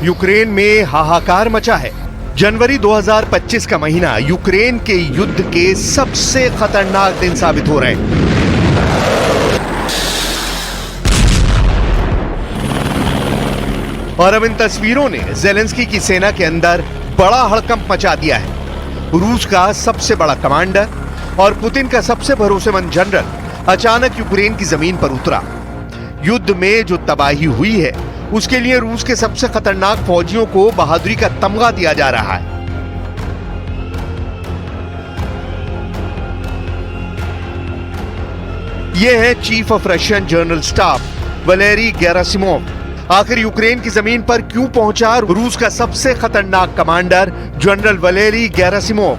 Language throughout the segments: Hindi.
यूक्रेन में हाहाकार मचा है। जनवरी 2025 का महीना यूक्रेन के युद्ध के सबसे खतरनाक दिन साबित हो रहे हैं। और अब इन तस्वीरों ने ज़ेलेंस्की की सेना के अंदर बड़ा हड़कंप मचा दिया है। रूस का सबसे बड़ा कमांडर और पुतिन का सबसे भरोसेमंद जनरल अचानक यूक्रेन की जमीन पर उतरा। युद्ध में जो तबाही हुई है उसके लिए रूस के सबसे खतरनाक फौजियों को बहादुरी का तमगा दिया जा रहा है। यह है chief of Russian general staff Valery Gerasimov. आखिर यूक्रेन की जमीन पर क्यों पहुंचा रूस का सबसे खतरनाक कमांडर जनरल वलेरी गेरासिमोव,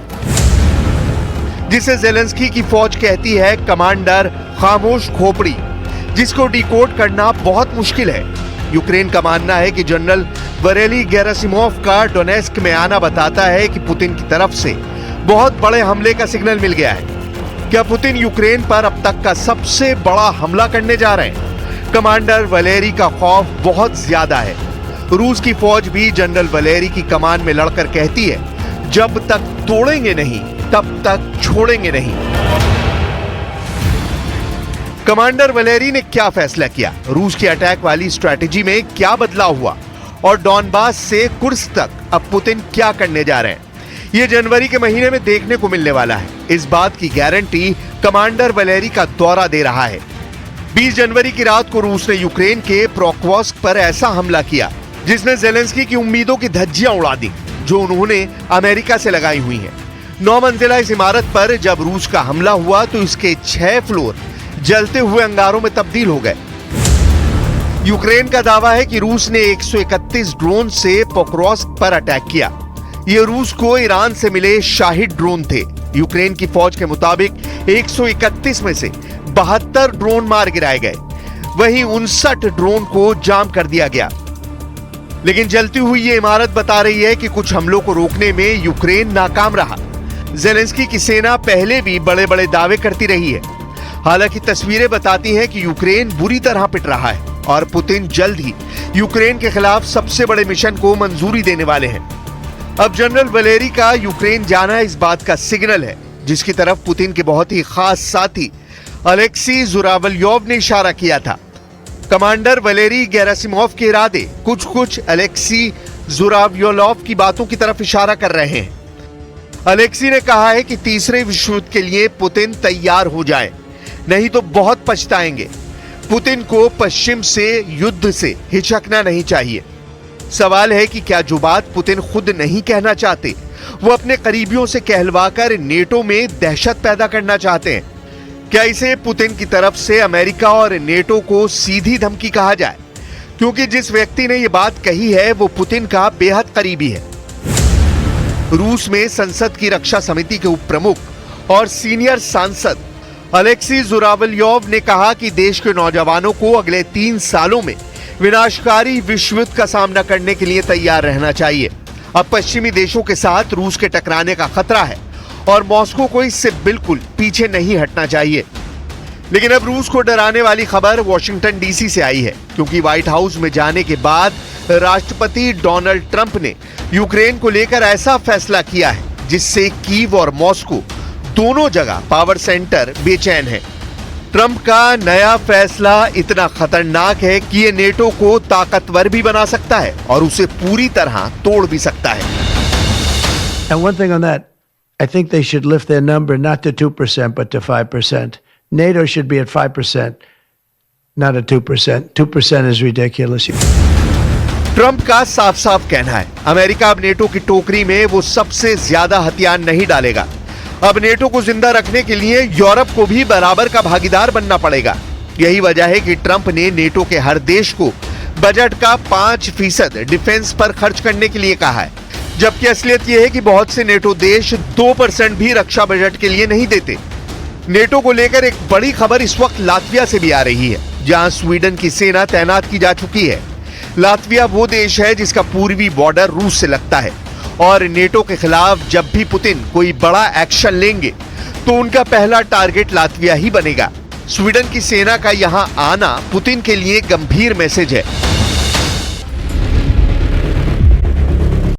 जिसे ज़ेलेंस्की की फौज कहती है कमांडर खामोश खोपड़ी, जिसको डिकोड करना बहुत मुश्किल है। यूक्रेन का मानना है कि जनरल वलेरी गेरासिमोव का डोनेस्क में आना बताता है कि पुतिन की तरफ से बहुत बड़े हमले का सिग्नल मिल गया है। क्या पुतिन यूक्रेन पर अब तक का सबसे बड़ा हमला करने जा रहे हैं? कमांडर वलेरी का खौफ बहुत ज्यादा है। रूस की फौज भी जनरल वलेरी की कमान में लड़कर कहती है, जब तक तोड़ेंगे नहीं तब तक छोड़ेंगे नहीं। कमांडर वलेरी ने क्या फैसला किया? रूस की अटैक वाली स्ट्रैटेजी में क्या बदलाव हुआ? और डॉनबास से कुर्स्क तक अब पुतिन क्या करने जा रहे हैं? यह जनवरी के महीने में देखने को मिलने वाला है। इस बात की गारंटी कमांडर वलेरी का दौरा दे रहा है। 20 जनवरी की रात को रूस ने यूक्रेन के प्रोक्वास्क पर ऐसा हमला किया जिसने ज़ेलेंस्की की उम्मीदों की धज्जियां उड़ा दी जो उन्होंने अमेरिका से लगाई हुई हैं। 9 मंजिला इस इमारत पर जब रूस का हमला हुआ तो इसके 6 फ्लोर जलते हुए अंगारों में तब्दील हो गए। यूक्रेन का दावा है कि रूस ने 131 ड्रोन से पोक्रोस्क पर अटैक किया। ये रूस को ईरान से मिले शाहिद ड्रोन थे। यूक्रेन की फौज के मुताबिक 131 में से 72 ड्रोन मार गिराए गए, वहीं 59 ड्रोन को जाम कर दिया गया। लेकिन जलती हुई ये इमारत बता रही है कि कुछ हमलों को रोकने में यूक्रेन नाकाम रहा। ज़ेलेंस्की की सेना पहले भी बड़े बड़े दावे करती रही है। हालांकि तस्वीरें बताती हैं कि यूक्रेन बुरी तरह पिट रहा है और पुतिन जल्द ही यूक्रेन के खिलाफ सबसे बड़े मिशन को मंजूरी देने वाले हैं। अब जनरल वलेरी का यूक्रेन जाना इस बात का सिग्नल है जिसकी तरफ पुतिन के बहुत ही खास साथी अलेक्सी जुरावल्योव ने इशारा किया था। कमांडर वलेरी गेरासिमोव के इरादे कुछ अलेक्सी जुरावल्योव की बातों की तरफ इशारा कर रहे हैं। अलेक्सी ने कहा है कि तीसरे विश्व युद्ध के लिए पुतिन तैयार हो जाए, नहीं तो बहुत पछताएंगे। पुतिन को पश्चिम से युद्ध से हिचकना नहीं चाहिए। सवाल है कि क्या जो बात पुतिन खुद नहीं कहना चाहते वो अपने करीबियों से कहलवाकर नेटो में दहशत पैदा करना चाहते हैं? क्या इसे पुतिन की तरफ से अमेरिका और नेटो को सीधी धमकी कहा जाए? क्योंकि जिस व्यक्ति ने यह बात कही है वो पुतिन का बेहद करीबी है। रूस में संसद की रक्षा समिति के उप प्रमुख और सीनियर सांसद अलेक्सी जुरावल्योव ने कहा कि देश के नौजवानों को अगले 3 सालों में विनाशकारी विश्व युद्ध का सामना करने के लिए तैयार रहना चाहिए। अब पश्चिमी देशों के साथ रूस के टकराने का खतरा है और मॉस्को को इससे बिल्कुल पीछे नहीं हटना चाहिए। लेकिन अब रूस को डराने वाली खबर वॉशिंगटन डीसी से आई है, क्योंकि व्हाइट हाउस में जाने के बाद राष्ट्रपति डोनाल्ड ट्रंप ने यूक्रेन को लेकर ऐसा फैसला किया है जिससे कीव और मॉस्को दोनों जगह पावर सेंटर बेचैन है। ट्रंप का नया फैसला इतना खतरनाक है कि ये नेटो को ताकतवर भी बना सकता है और उसे पूरी तरह तोड़ भी सकता है। And one thing on that, I think they should lift their number not to 2% but to 5%. NATO should be at 5%, not at 2%. 2% is ridiculous. Trump का साफ साफ कहना है अमेरिका अब नेटो की टोकरी में वो सबसे ज्यादा हथियार नहीं डालेगा। अब नेटो को जिंदा रखने के लिए यूरोप को भी बराबर का भागीदार बनना पड़ेगा। यही वजह है कि ट्रंप ने नेटो के हर देश को बजट का 5% डिफेंस पर खर्च करने के लिए कहा है, जबकि असलियत यह है कि बहुत से नेटो देश 2% भी रक्षा बजट के लिए नहीं देते। नेटो को लेकर एक बड़ी खबर इस वक्त लातविया से भी आ रही है, जहां स्वीडन की सेना तैनात की जा चुकी है। लातविया वो देश है जिसका पूर्वी बॉर्डर रूस से लगता है और नेटो के खिलाफ जब भी पुतिन कोई बड़ा एक्शन लेंगे तो उनका पहला टारगेट लातविया ही बनेगा। स्वीडन की सेना का यहां आना पुतिन के लिए गंभीर मैसेज है।